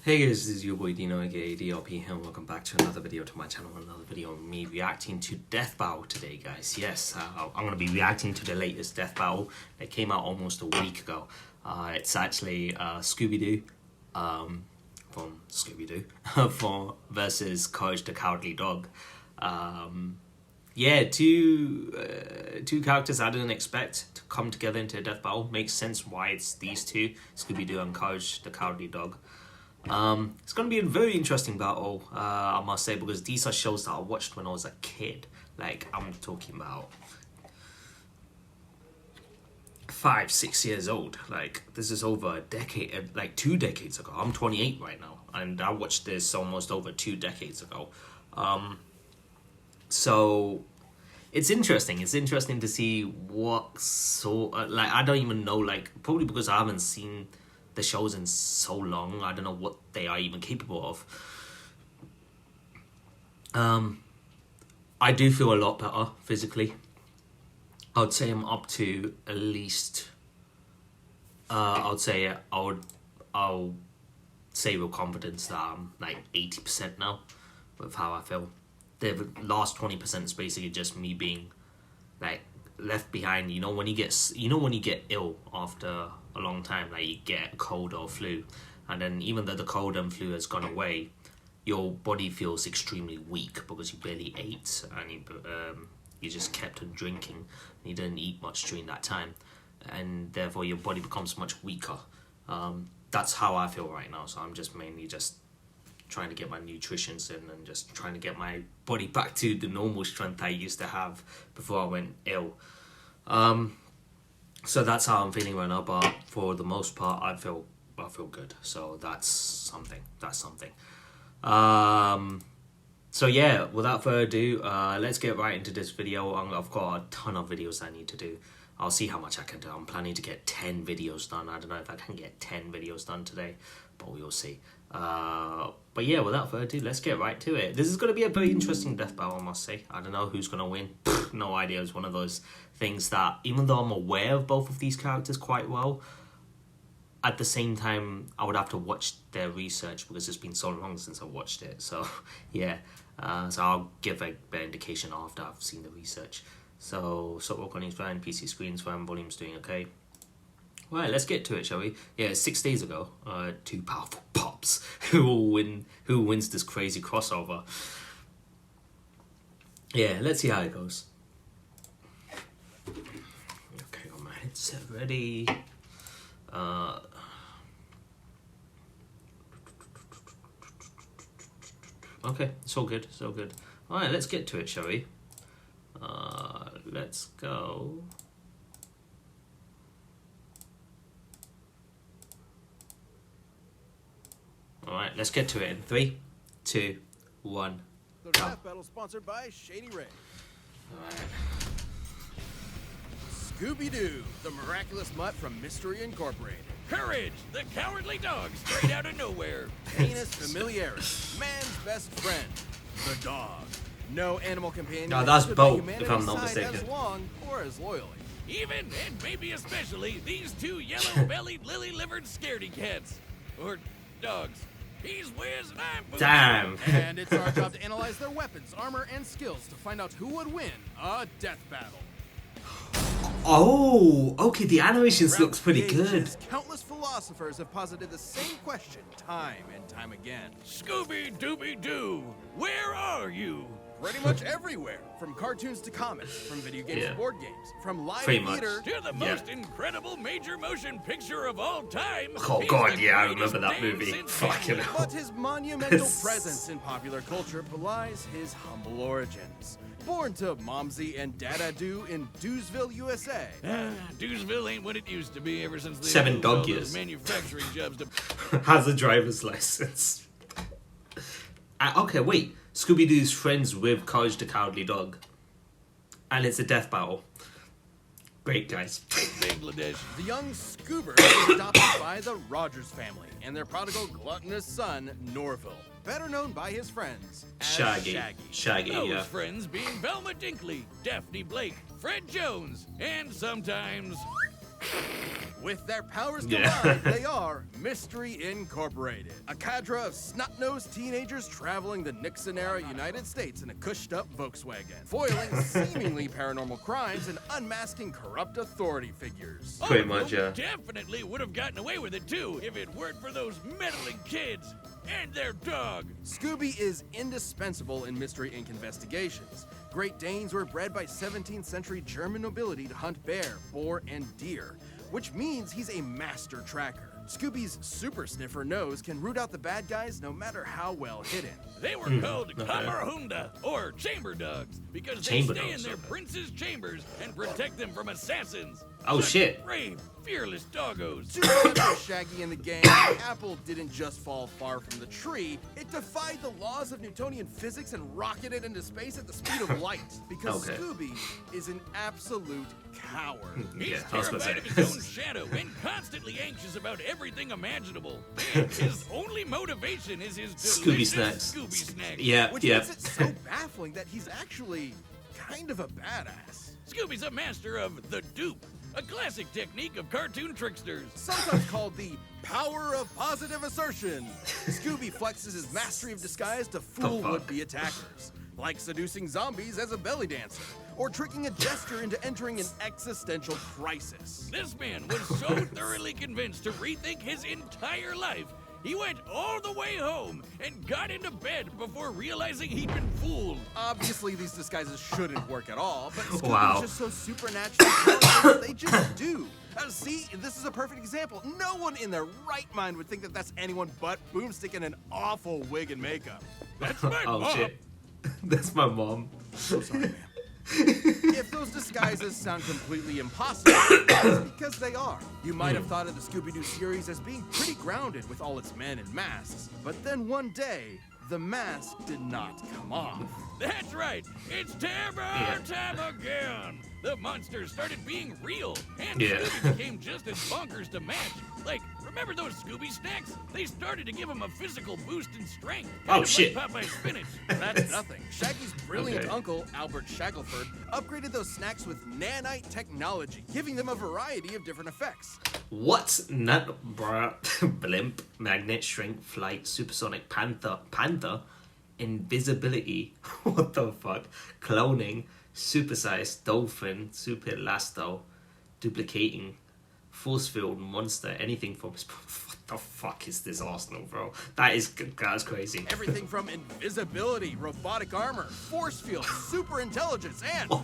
Hey guys, this is your boy Dino aka DLP here, and welcome back to another video to my channel. Another video of me reacting to Death Battle today, guys. Yes, I'm going to be reacting to the latest Death Battle that came out almost a week ago. It's actually Scooby-Doo from Scooby-Doo versus Courage the Cowardly Dog. Yeah, two characters I didn't expect to come together into a death battle. Makes sense why it's these two, Scooby-Doo and Courage the Cowardly Dog. It's going to be a very interesting battle, I must say, because these are shows that I watched when I was a kid. Like, I'm talking about 5-6 years old. Like, this is over a decade, like 2 decades ago. I'm 28 right now, and I watched this almost over 2 decades ago. So it's interesting. It's interesting to see what sort, like, I don't even know, like, probably because I haven't seen the shows in so long, I don't know what they are even capable of. I do feel a lot better physically. I would say I'm up to at least, I'll say I'll say with confidence that I'm like 80% now with how I feel. The last 20% is basically just me being like left behind. You know when you get ill after a long time, like you get a cold or flu, and then even though the cold and flu has gone away, your body feels extremely weak because you barely ate and you just kept on drinking and you didn't eat much during that time, and therefore your body becomes much weaker. That's how I feel right now, so I'm just mainly just trying to get my nutrition in and just trying to get my body back to the normal strength I used to have before I went ill. So that's how I'm feeling right now, but for the most part I feel good, so that's something. So yeah, without further ado, let's get right into this video. I've got a ton of videos I need to do. I'll see how much I can do. I'm planning to get 10 videos done. I don't know if I can get 10 videos done today, but we'll see. But yeah, without further ado, let's get right to it. This is going to be a very interesting death battle, I must say. I don't know who's going to win. No idea. It's one of those things that, even though I'm aware of both of these characters quite well, at the same time, I would have to watch their research because it's been so long since I watched it. So yeah, so I'll give a better indication after I've seen the research. So recording is fine, PC screen's fine, volume's doing okay. Right, let's get to it, shall we? Yeah, 6 days ago, 2 powerful pops. Who wins this crazy crossover? Yeah, let's see how it goes. Okay, got my headset ready. Okay, it's all good, it's all good. Alright, let's get to it, shall we? Let's go. Alright, let's get to it in 3, 2, 1, The go. rap battle sponsored by Shady Ray. Alright. Scooby-Doo, the miraculous mutt from Mystery Incorporated. Courage, the cowardly dog straight out of nowhere. Heinous familiarity, man's best friend, the dog. No animal companion. No, that's stood by Bo, humanity's if I'm not side mistaken. As long or as loyally. Even, and maybe especially, these 2 yellow-bellied, lily-livered scaredy cats. Or dogs. He's Wiz and I'm Boo. Damn. And it's our job to analyze their weapons, armor, and skills to find out who would win a death battle. Oh, okay, the animations looks pretty Throughout the good. ages, countless philosophers have posited the same question time and time again. Scooby-Dooby-Doo, where are you? Pretty much everywhere, from cartoons to comics, from video games Yeah. to board games, from live Pretty much. theater To the most incredible major motion picture of all time. Oh He's god, the yeah, I greatest remember that man movie. since Fucking Hamlet. hell. But his monumental presence in popular culture belies his humble origins. Born to Momsy and Dada-Doo in Doosville, USA. Doosville ain't what it used to be ever since they 7 moved all dog those years. manufacturing jobs to Has a driver's license. Okay, wait. Scooby-Doo's friends with Courage the Cowardly Dog. And it's a death battle. Great, guys. Bangladesh. The young Scoober is adopted by the Rogers family and their prodigal gluttonous son, Norville, better known by his friends as Shaggy, Those yeah. friends being Velma Dinkley, Daphne Blake, Fred Jones, and sometimes With their powers Yeah. combined, they are Mystery Incorporated, a cadre of snot-nosed teenagers traveling the Nixon-era United States in a cushed-up Volkswagen, foiling seemingly paranormal crimes and unmasking corrupt authority figures. Pretty much, yeah. Definitely would have gotten away with it too if it weren't for those meddling kids and their dog. Scooby is indispensable in Mystery Inc. investigations. Great Danes were bred by 17th century German nobility to hunt bear, boar, and deer, which means he's a master tracker. Scooby's super sniffer nose can root out the bad guys no matter how well hidden. They were called Kamerhunda, or chamber dogs, because Chamber they stay dogs, in their okay. prince's chambers and protect them from assassins. Oh, Such shit. brave, fearless doggos. To remember Shaggy and the gang, the apple didn't just fall far from the tree, it defied the laws of Newtonian physics and rocketed into space at the speed of light. Because Okay. Scooby is an absolute coward. He's Yeah, I was gonna terrified of say. his own shadow and constantly anxious about everything imaginable. And his only motivation is his Scooby delicious snacks. Scooby snacks. Yeah, Which yeah. makes it so baffling that he's actually kind of a badass. Scooby's a master of the dupe, a classic technique of cartoon tricksters. Sometimes called the power of positive assertion. Scooby flexes his mastery of disguise to fool fuck? would-be attackers, like seducing zombies as a belly dancer, or tricking a jester into entering an existential crisis. This man was so thoroughly convinced to rethink his entire life, he went all the way home and got into bed before realizing he'd been fooled. Obviously, these disguises shouldn't work at all, but Scooby's Wow. just so supernaturally talented, they just do. See, this is a perfect example. No one in their right mind would think that that's anyone but Boomstick in an awful wig and makeup. That's my Oh, mom. shit. That's my mom. So sorry, ma'am. If those disguises sound completely impossible, it's because they are. You might have thought of the Scooby-Doo series as being pretty grounded with all its men in masks, but then one day, the mask did not come off. That's right. It's terror time again. The monsters started being real, and Yeah. Scooby became just as bonkers to match. Like, remember those Scooby snacks? They started to give him a physical boost in strength. Oh, kind of shit. Like Popeye spinach. That's nothing. Shaggy's brilliant Okay. uncle, Albert Shackleford, upgraded those snacks with nanite technology, giving them a variety of different effects. What's not blimp, magnet, shrink, flight, supersonic, panther, invisibility, what the fuck, cloning, supersize, dolphin, super elasto, duplicating, force field, monster, anything from... What the fuck is this Arsenal, bro? That's crazy. Everything from invisibility, robotic armor, force field, super intelligence, and What?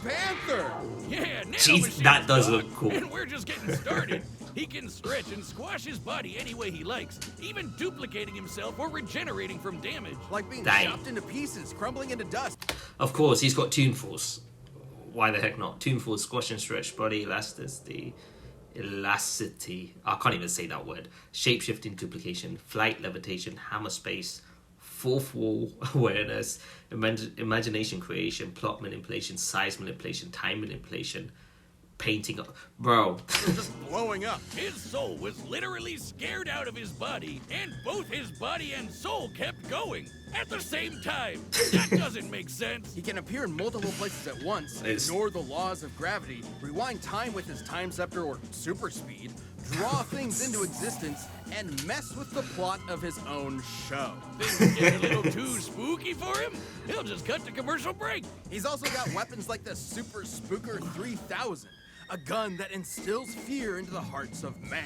Panther! Yeah, Jeez, that does look cool. And we're just getting started. He can stretch and squash his body any way he likes, even duplicating himself or regenerating from damage. Like being Dang. chopped into pieces, crumbling into dust. Of course, he's got Toon Force. Why the heck not? Toon Force, squash and stretch, body elasticity, I can't even say that word. Shape-shifting, duplication, flight, levitation, hammer space, fourth wall awareness, imagination creation, plot manipulation, size manipulation, time manipulation, painting. Bro, They're just blowing up. His soul was literally scared out of his body, and both his body and soul kept going at the same time. That doesn't make sense. He can appear in multiple places at once, It's- ignore the laws of gravity, rewind time with his time scepter or super speed, draw things into existence, and mess with the plot of his own show. Things get a little too spooky for him. He'll just cut to commercial break. He's also got weapons like the Super Spooker 3000, a gun that instills fear into the hearts of man.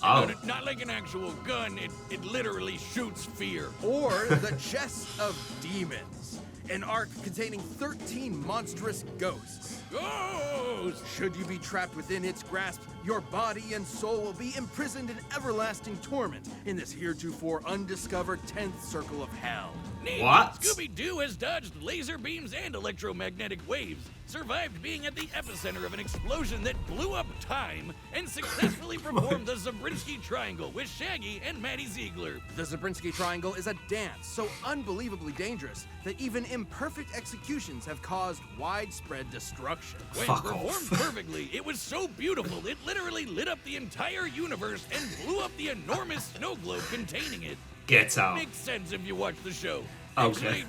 Oh. Not like an actual gun. It literally shoots fear. Or the Chest of Demons, an ark containing 13 monstrous ghosts. Ghosts! Should you be trapped within its grasp, your body and soul will be imprisoned in everlasting torment in this heretofore undiscovered 10th circle of hell. Neat. What? Scooby-Doo has dodged laser beams and electromagnetic waves, survived being at the epicenter of an explosion that blew up time, and successfully performed the Zabriskie Triangle with Shaggy and Maddie Ziegler. The Zabriskie Triangle is a dance so unbelievably dangerous that even imperfect executions have caused widespread destruction. When Fuck performed off. perfectly, it was so beautiful it literally lit up the entire universe and blew up the enormous snow globe containing it. get out. Makes sense if you watch the show. Okay. Actually,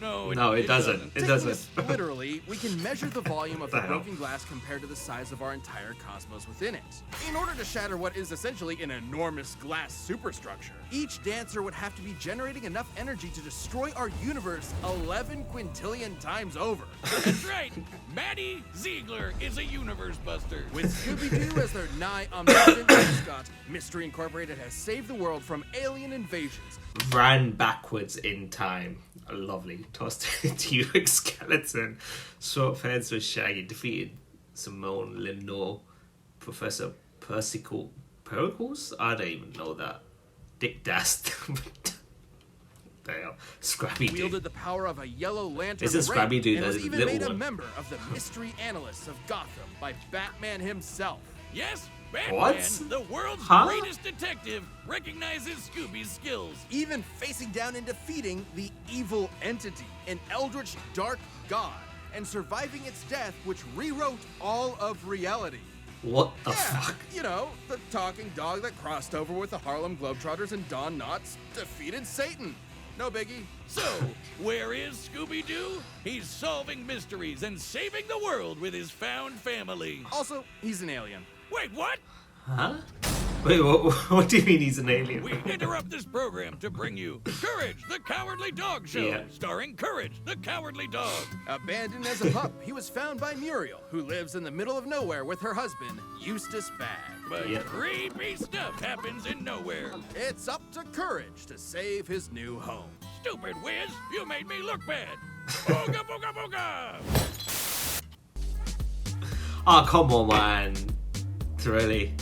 No, it doesn't. It Taking doesn't. this literally, we can measure the volume of The the hell? broken glass compared to the size of our entire cosmos within it. In order to shatter what is essentially an enormous glass superstructure, each dancer would have to be generating enough energy to destroy our universe 11 quintillion times over. That's right. Maddie Ziegler is a universe buster. With Scooby-Doo as their nigh omnipotent mascot, Mystery Incorporated has saved the world from alien invasions. Ran backwards in time. Lovely. Tossed a T-Rex skeleton. Swap heads with Shaggy. Defeated Simone Lenore. Professor Pericles? I don't even know that. Dick Dast. Damn. Scrappy-Doo. Wielded the power of a yellow lantern Isn't ray, Scrappy-Doo and the was even little made a one? member of the Mystery Analysts of Gotham by Batman himself. Yes, Batman, What? the world's Huh? greatest detective, recognizes Scooby's skills. Even facing down and defeating the evil entity, an eldritch dark god, and surviving its death, which rewrote all of reality. What the Yeah, fuck? you know, the talking dog that crossed over with the Harlem Globetrotters and Don Knotts defeated Satan. No biggie. So, where is Scooby-Doo? He's solving mysteries and saving the world with his found family. Also, he's an alien. Wait, what? Huh? Wait, what do you mean he's an alien? We interrupt this program to bring you Courage, the Cowardly Dog Show, Yeah. starring Courage, the Cowardly Dog. Abandoned as a pup, he was found by Muriel, who lives in the middle of nowhere with her husband, Eustace Bagg. But Yeah. creepy stuff happens in nowhere. It's up to Courage to save his new home. Stupid Wiz, you made me look bad. Booga booga booga! Oh, come on, man. Really?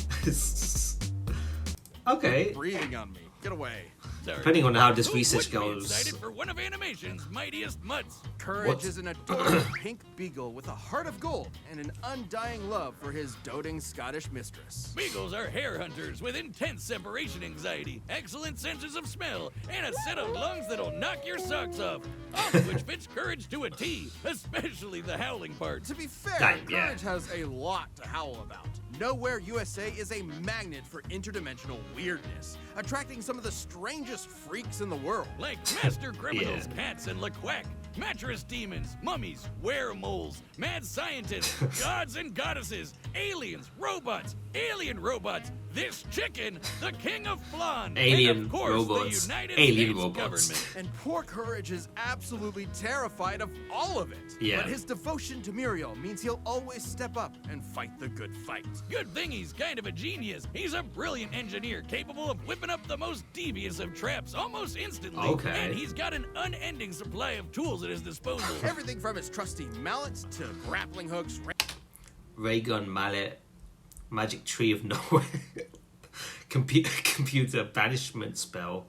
Okay. Breathing on me. Get away. Sorry. Depending on how this Who research wouldn't be goes. excited for one of animation's mightiest mutts? Courage What? is an adorable pink beagle with a heart of gold and an undying love for his doting Scottish mistress. Beagles are hair hunters with intense separation anxiety, excellent senses of smell, and a set of lungs that'll knock your socks off. All of which fits Courage to a T, especially the howling part. To be fair, That- yeah. Courage has a lot to howl about. Nowhere USA is a magnet for interdimensional weirdness, attracting some of the strangest freaks in the world. Like master criminals, Yeah. cats and LeQuack, mattress demons, mummies, weremoles, mad scientists, gods and goddesses, aliens, robots, alien robots, this chicken, the king of flan, Alien and of course robots, the United alien States robots. government. And poor Courage is absolutely terrified of all of it. Yeah. But his devotion to Muriel means he'll always step up and fight the good fight. Good thing he's kind of a genius. He's a brilliant engineer capable of whipping up the most devious of traps almost instantly. Okay. And he's got an unending supply of tools at his disposal. Everything from his trusty mallet to grappling hooks. Ray gun, mallet, magic tree of nowhere, computer banishment spell,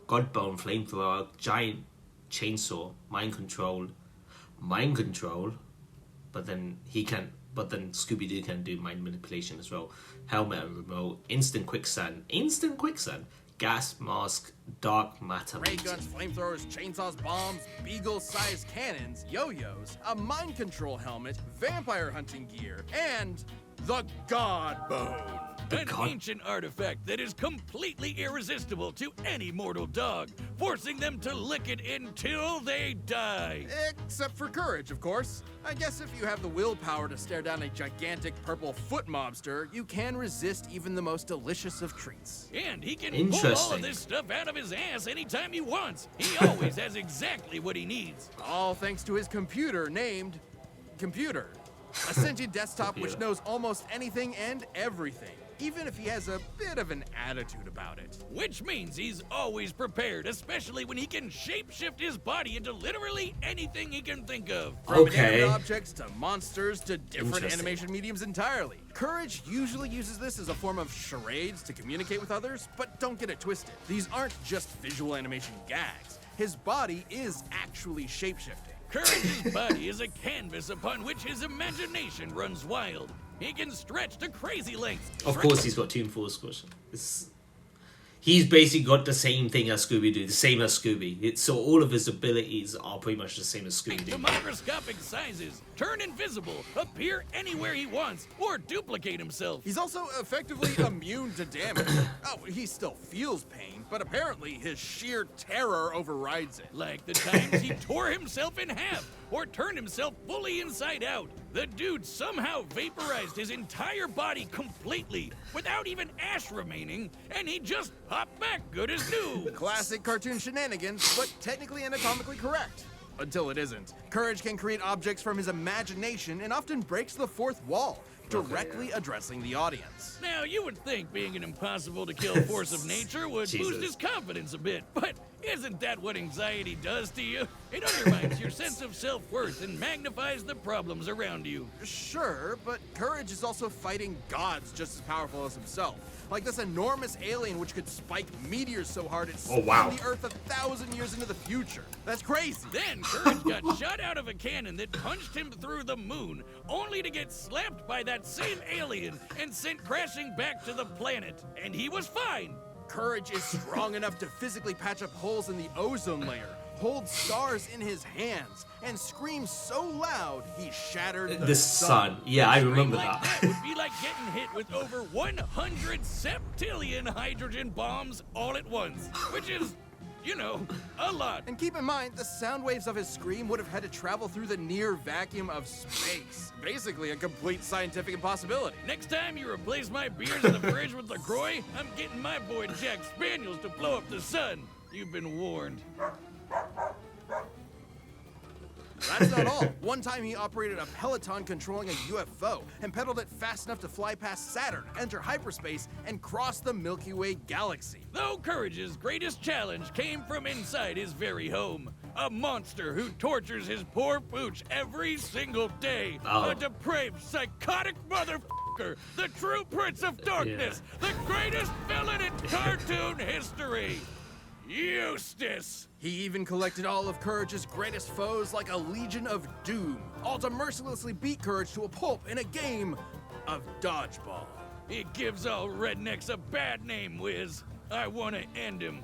godbone, flamethrower, giant chainsaw, mind control. But then Scooby-Doo can do mind manipulation as well. Helmet and remote, instant quicksand, gas mask, dark matter. Ray guns, flamethrowers, chainsaws, bombs, beagle-sized cannons, yo-yos, a mind control helmet, vampire hunting gear, and the God Bone. An God. ancient artifact that is completely irresistible to any mortal dog, forcing them to lick it until they die. Except for Courage, of course. I guess if you have the willpower to stare down a gigantic purple foot mobster, you can resist even the most delicious of treats. And he can pull all Interesting. of this stuff out of his ass anytime he wants. He always has exactly what he needs. All thanks to his computer named Computer. A sentient desktop which Computer. knows almost anything and everything, even if he has a bit of an attitude about it. Which means he's always prepared, especially when he can shapeshift his body into literally anything he can think of. From Okay. inanimate objects to monsters to different Interesting. animation mediums entirely. Courage usually uses this as a form of charades to communicate with others, but don't get it twisted. These aren't just visual animation gags. His body is actually shapeshifting. Courage's body is a canvas upon which his imagination runs wild. He can stretch to crazy lengths. Of course, he's got Toon Force Squash. he's basically got the same thing as Scooby-Doo, the same as Scooby. So all of his abilities are pretty much the same as To Scooby-Doo. microscopic sizes, turn invisible, appear anywhere he wants, or duplicate himself. He's also effectively immune to damage. Oh, he still feels pain, but apparently his sheer terror overrides it. Like the times he tore himself in half or turned himself fully inside out. The dude somehow vaporized his entire body completely without even ash remaining, and he just popped back good as new. Classic cartoon shenanigans, but technically anatomically correct. Until it isn't. Courage can create objects from his imagination and often breaks the fourth wall, directly addressing the audience. Now, you would think being an impossible-to-kill force of nature would boost his confidence a bit, but isn't that what anxiety does to you? It undermines your sense of self-worth and magnifies the problems around you. Sure, but Courage is also fighting gods just as powerful as himself. Like this enormous alien which could spike meteors so hard it spun the Earth 1,000 years into the future. That's crazy. Then Courage got shot out of a cannon that punched him through the moon, only to get slapped by that same alien and sent crashing back to the planet. And he was fine. Courage is strong enough to physically patch up holes in the ozone layer, hold stars in his hands, and scream so loud he shattered The sun. Yeah, I remember Like that. that would be like getting hit with over 100 septillion hydrogen bombs all at once, which is, you know, a lot. And keep in mind, the sound waves of his scream would have had to travel through the near vacuum of space. Basically a complete scientific impossibility. Next time you replace my beers in the fridge with LaCroix, I'm getting my boy Jack Spaniels to blow up the sun. You've been warned. That's not all. One time he operated a Peloton controlling a UFO and pedaled it fast enough to fly past Saturn, enter hyperspace, and cross the Milky Way galaxy. Though Courage's greatest challenge came from inside his very home. A monster who tortures his poor pooch every single day. Oh. A depraved, psychotic motherfucker. The true Prince of Darkness. The greatest villain in cartoon history. Eustace! He even collected all of Courage's greatest foes like a Legion of Doom, all to mercilessly beat Courage to a pulp in a game of dodgeball. It gives all rednecks a bad name, Wiz. I want to end him.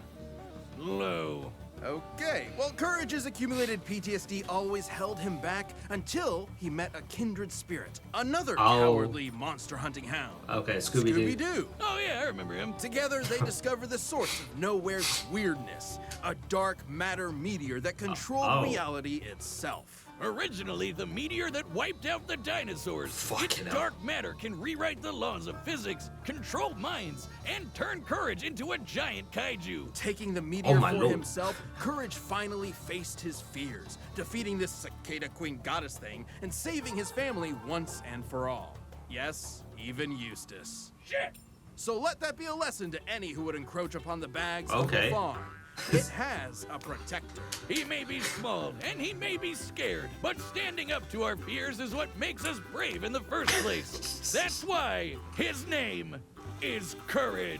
Low. Okay, well, Courage's accumulated PTSD always held him back until he met a kindred spirit, another cowardly monster hunting hound. Okay, Scooby-Doo. Scooby-Doo. Oh yeah, I remember him. Together, they discover the source of Nowhere's weirdness, a dark matter meteor that controlled reality itself. Originally, the meteor that wiped out the dinosaurs. Its dark matter can rewrite the laws of physics, control minds, and turn Courage into a giant kaiju. Taking the meteor for himself, Courage finally faced his fears, defeating this cicada queen goddess thing and saving his family once and for all. Yes, even Eustace. Shit! So let that be a lesson to any who would encroach upon the bags of the farm. It has a protector. He may be small, and he may be scared, but standing up to our fears is what makes us brave in the first place. That's why his name is Courage.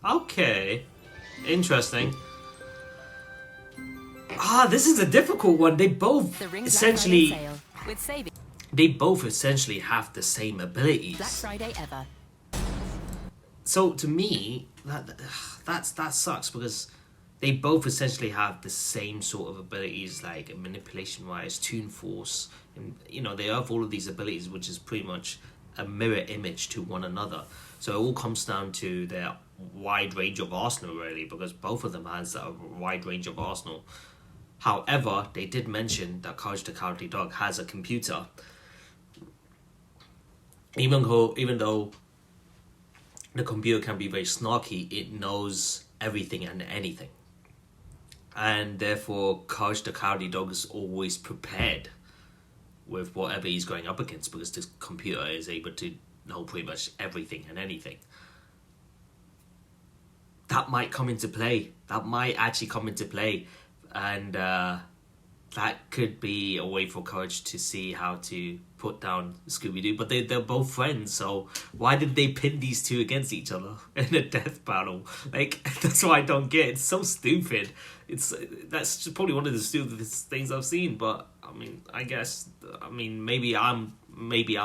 Okay. Interesting. This is a difficult one. They both essentially... They both essentially have the same abilities. Black Friday ever. So to me, that sucks because they both essentially have the same sort of abilities, like manipulation-wise, Toon Force, and you know they have all of these abilities, which is pretty much a mirror image to one another. So it all comes down to their wide range of arsenal, really, because both of them has a wide range of arsenal. However, they did mention that Courage the Cowardly Dog has a computer, even though the computer can be very snarky, it knows everything and anything. And therefore, Courage the Cowardly Dog is always prepared with whatever he's going up against because this computer is able to know pretty much everything and anything. That might come into play. That might actually come into play. And that could be a way for Courage to see how to put down Scooby-Doo. But they're both friends, so why did they pin these two against each other in a death battle? Like, that's what I don't get. It's so stupid. That's probably one of the stupidest things I've seen. But I mean, I guess maybe I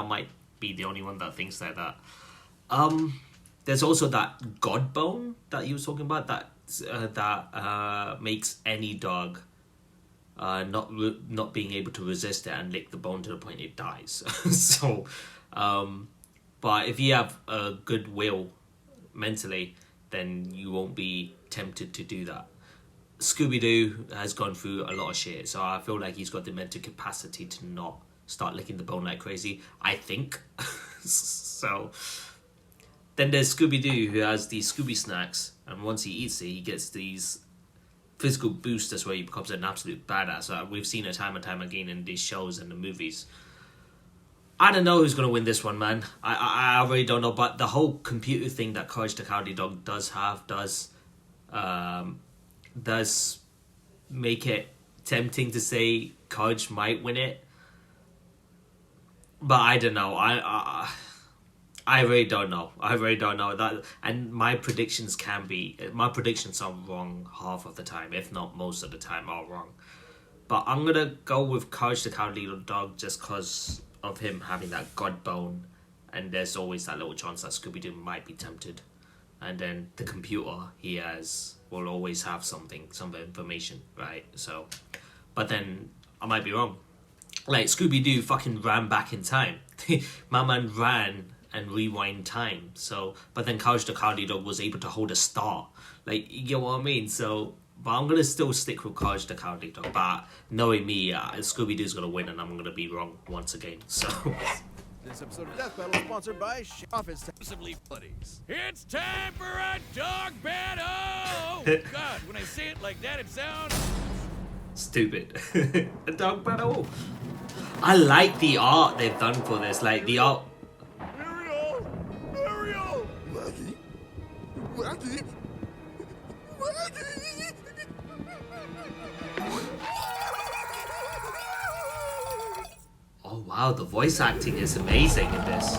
might be the only one that thinks like that. there's also that god bone that you were talking about that makes any dog not being able to resist it and lick the bone to the point it dies. So, but if you have a good will mentally, then you won't be tempted to do that. Scooby-Doo has gone through a lot of shit, so I feel like he's got the mental capacity to not start licking the bone like crazy, I think. So then there's Scooby-Doo, who has these Scooby snacks, and once he eats it, he gets these physical boosts. That's where he becomes an absolute badass. We've seen it time and time again in these shows and the movies. I don't know who's going to win this one, man. I really don't know, but the whole computer thing that Courage the Cowardly Dog does make it tempting to say Courage might win it. But I don't know. I really don't know. I really don't know that. And my predictions are wrong half of the time, if not most of the time, are wrong. But I'm gonna go with Courage the Cowardly Dog just because of him having that god bone, and there's always that little chance that Scooby-Doo might be tempted. And then the computer he has will always have some information, right? So, but then I might be wrong. Like, Scooby-Doo fucking ran back in time. My man ran and rewind time. So, but then Courage the Cowardly Dog was able to hold a star. Like, you get what I mean? So, but I'm going to still stick with Courage the Cowardly Dog. But knowing me, Scooby-Doo's going to win and I'm going to be wrong once again. So... This episode of Death Battle is sponsored by Office Buddies. It's time for a dog battle! Oh, God, when I say it like that, it sounds... stupid. A dog battle. I like the art they've done for this. Like, the art... Ariel! Maggie? Maggie? Oh wow, the voice acting is amazing in this.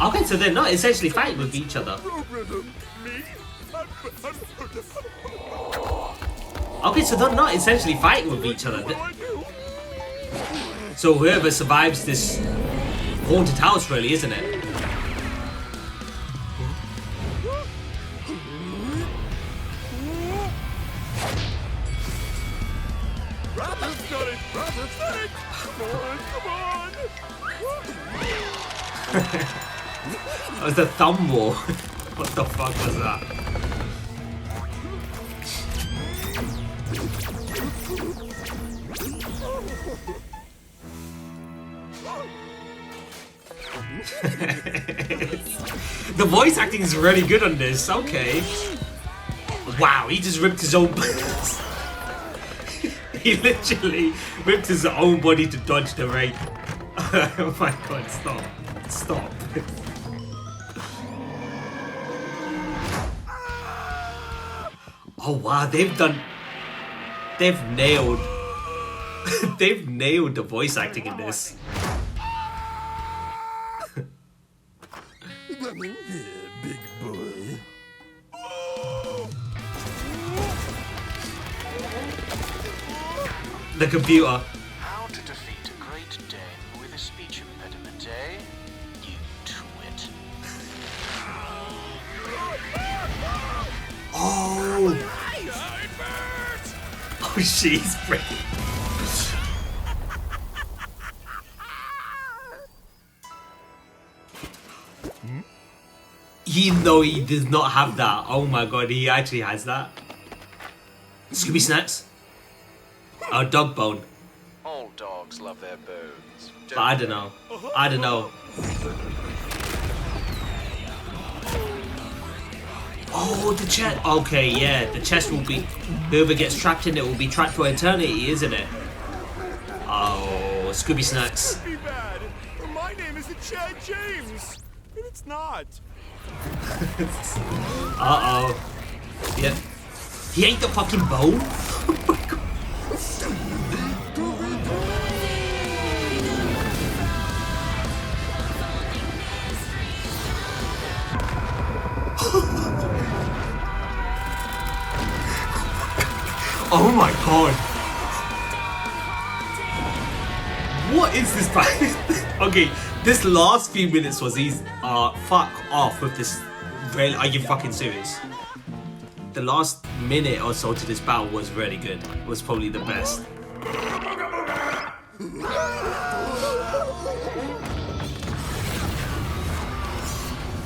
Okay, so they're not essentially fighting with each other. Okay, so they're not essentially fighting with each other. So whoever survives this haunted house, really, isn't it? That was the thumb war. What the fuck was that? The voice acting is really good on this. Okay. Wow, he just ripped his own. He literally ripped his own body to dodge the rape. Oh my god, stop. Stop. Oh wow, they've nailed they've nailed the voice acting in this. Big boy. The computer. How to defeat a Great Dane with a speech impediment, eh? You twit. Oh! Oh, she's breaking. He does not have that. Oh my god, he actually has that. Scooby Snacks. Oh, dog bone. All dogs love their bones. But I don't know. I don't know. Oh, the chest. Okay, yeah, the chest will be. Whoever gets trapped in it will be trapped for eternity, isn't it? Oh, Scooby Snacks. Be bad. My name is Chad James, and it's not. Uh-oh. Yeah. He ate the fucking bone? Oh my god. Oh my god. What is this battle? Okay, this last few minutes was easy. Fuck off with this. Really, are you fucking serious? The last minute or so to this battle was really good. It was probably the best.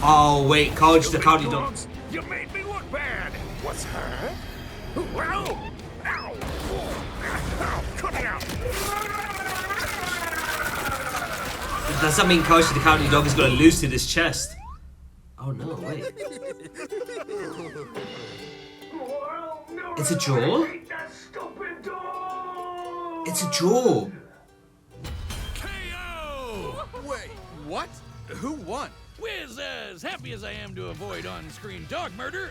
Oh wait, Courage the Cowardly Dog. You made me look bad. What's her? Ow! Ow! Ow! Cut it out! Does that mean Courage the Cowardly Dog is gonna lose to this chest? Oh no, wait. It's a draw? It's a draw. KO! Wait, what? Who won? Wiz, as happy as I am to avoid on-screen dog murder,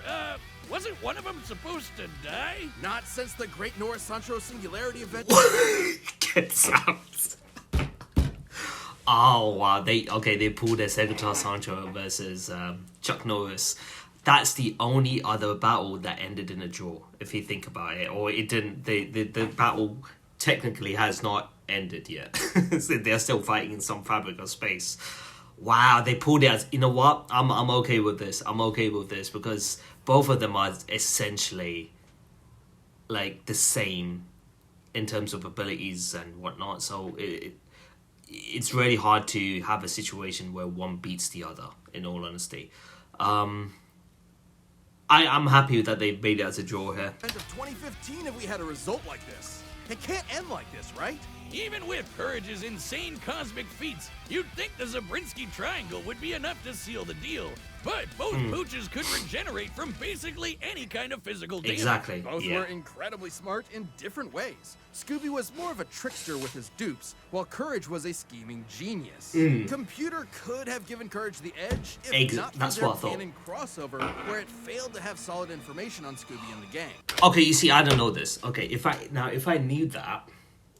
wasn't one of them supposed to die? Not since the Great Norris Sancho Singularity event. Gets out. Oh wow, they pulled their Segata Sancho versus Chuck Norris. That's the only other battle that ended in a draw, if you think about it. Or it didn't. The battle technically has not ended yet. So they're still fighting in some fabric of space. Wow, they pulled it as, you know what? I'm okay with this. I'm okay with this because both of them are essentially like the same in terms of abilities and whatnot. So it's really hard to have a situation where one beats the other, in all honesty. I'm happy that they made it as a draw here. End of 2015 if we had a result like this. It can't end like this, right? Even with Courage's insane cosmic feats, you'd think the Zabrinsky Triangle would be enough to seal the deal. But both pooches could regenerate from basically any kind of physical damage. Exactly. Both were incredibly smart in different ways. Scooby was more of a trickster with his dupes, while Courage was a scheming genius. Computer could have given Courage the edge if not for their canon crossover, where it failed to have solid information on Scooby and the gang. Okay, you see, I don't know this. Okay, if I knew that,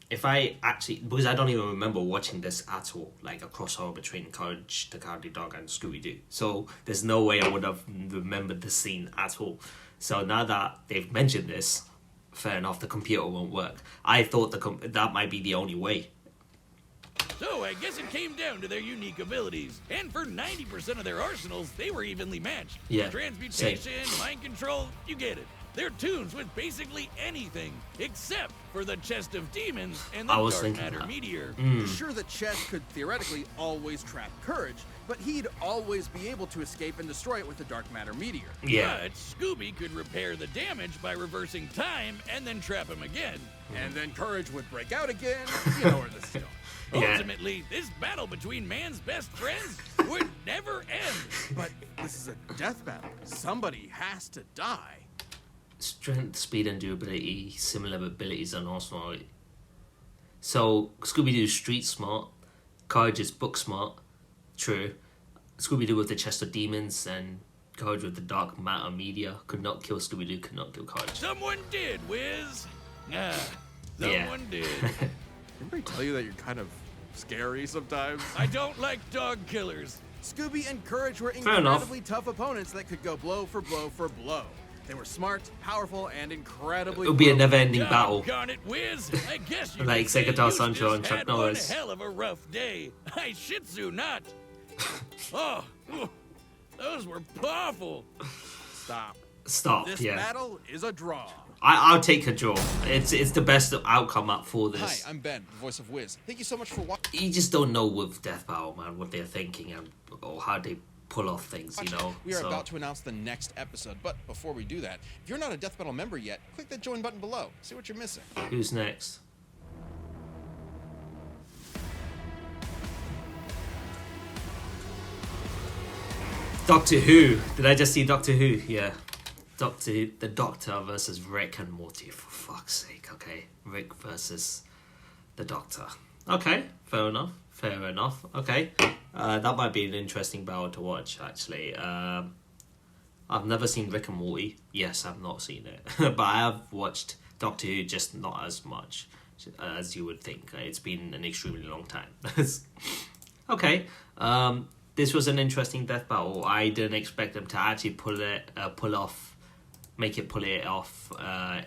if I actually, because I don't even remember watching this at all, like a crossover between Courage the Cowardly Dog and Scooby-Doo. So there's no way I would have remembered the scene at all. So now that they've mentioned this, fair enough, the computer won't work. I thought that might be the only way. So I guess it came down to their unique abilities. And for 90% of their arsenals, they were evenly matched. Yeah, Transmutation, mind control, you get it. They're tunes with basically anything, except for the Chest of Demons and the Dark Matter Meteor. Sure, the chest could theoretically always trap Courage, but he'd always be able to escape and destroy it with the Dark Matter Meteor. Yeah. But Scooby could repair the damage by reversing time and then trap him again. And then Courage would break out again. You know where this is going. Ultimately, this battle between man's best friends would never end. But this is a death battle. Somebody has to die. Strength, speed, and durability, similar abilities and arsenal. So Scooby-Doo's street smart, Courage is book smart, true. Scooby-Doo with the Chest of Demons and Courage with the Dark Matter Media could not kill Scooby-Doo, could not kill Courage. Someone did, Wiz. Someone did. Anybody tell you that you're kind of scary sometimes? I don't like dog killers. Scooby and Courage were incredibly tough opponents that could go blow for blow for blow. They were smart, powerful, and incredibly. It would be a never-ending battle. Doggone it, Wiz. I guess you like Segata Sancho and Chuck had Norris. One hell of a rough day. I shih tzu not. Those were powerful. Stop. This battle is a draw. I'll take a draw. It's the best outcome for this. Hi, I'm Ben, the voice of Wiz. Thank you so much for watching. You just don't know with Death Battle, man, what they're thinking or how they pull off things, you know? We are about to announce the next episode, but before we do that, if you're not a Death Battle member yet, click that join button below. See what you're missing. Who's next? Doctor Who. Did I just see Doctor Who? Yeah. The Doctor versus Rick and Morty, for fuck's sake, okay? Rick versus the Doctor. Okay, fair enough, okay. That might be an interesting battle to watch, actually. I've never seen Rick and Morty. Yes, I've not seen it. But I have watched Doctor Who, just not as much as you would think. It's been an extremely long time. Okay, this was an interesting death battle. I didn't expect them to actually pull it off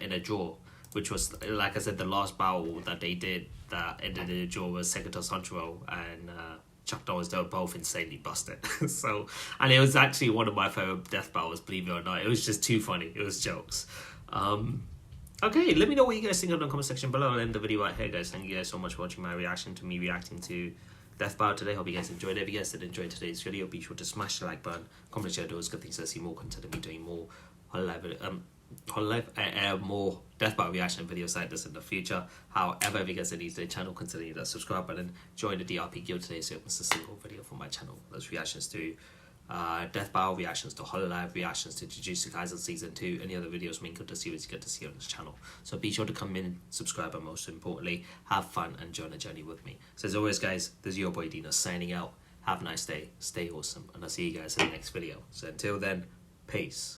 in a draw. which was, like I said, the last battle that they did that ended in a draw was Sekito Sanchiro and Chuck Norris. They were both insanely busted. So, and it was actually one of my favorite death battles, believe it or not. It was just too funny. It was jokes. Okay, let me know what you guys think in the comment section below. I'll end the video right here, guys. Thank you guys so much for watching my reaction to me reacting to Death Battle today. Hope you guys enjoyed it. If you guys did enjoy today's video, be sure to smash the like button, comment, share those good things to see more content of me doing more more Death Battle reaction videos like this in the future. However, if you guys are new to the channel, consider hitting that subscribe button, join the DRP guild today so you don't miss a single video from my channel. Those reactions to Death Battle, reactions to Hololive, reactions to Jujutsu Kaisen Season 2, any other videos main good to see, you get to see on this channel. So be sure to come in, subscribe, and most importantly, have fun and join the journey with me. So as always, guys, this is your boy Dino signing out. Have a nice day, stay awesome, and I'll see you guys in the next video. So until then, peace.